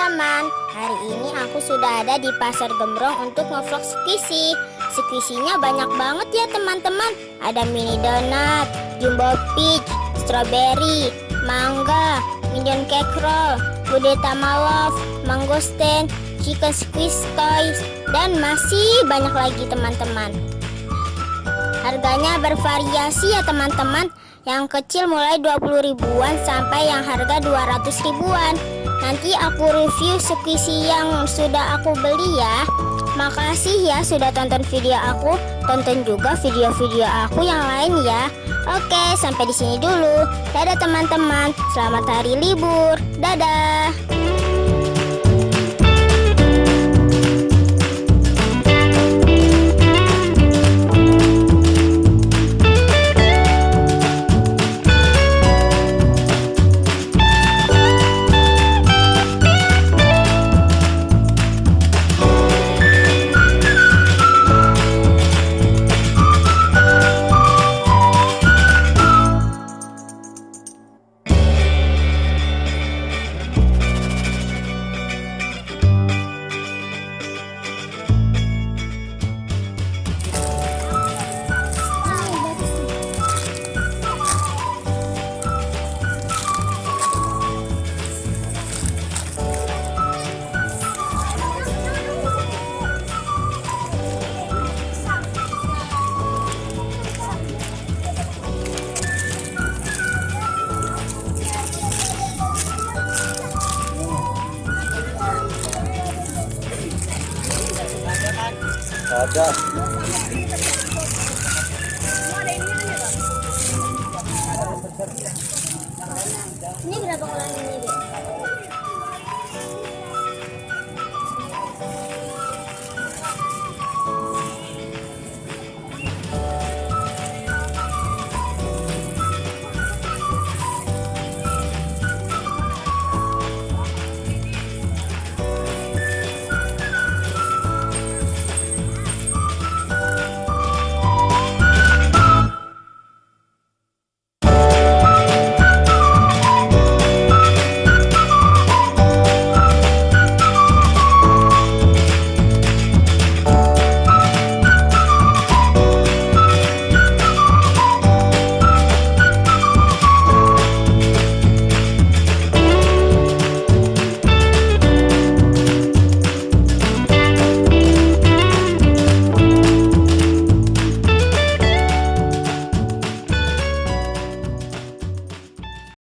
teman-teman, hari ini aku sudah ada di Pasar Gembrong untuk ngevlog squishy. Squishy-nya banyak banget ya teman-teman. Ada mini donat, jumbo peach, strawberry, mangga, minion cake roll, bude tamalov, mangosteen, chicken squeeze toys, dan masih banyak lagi teman-teman. Harganya bervariasi ya teman-teman. Yang kecil mulai 20 ribuan sampai yang harga 200 ribuan. Nanti aku review squishy yang sudah aku beli ya. Makasih ya sudah tonton video aku. Tonton juga video-video aku yang lain ya. Oke, sampai di sini dulu. Dadah teman-teman. Selamat hari libur. Dadah. Ada. Ini berapa kolam ini?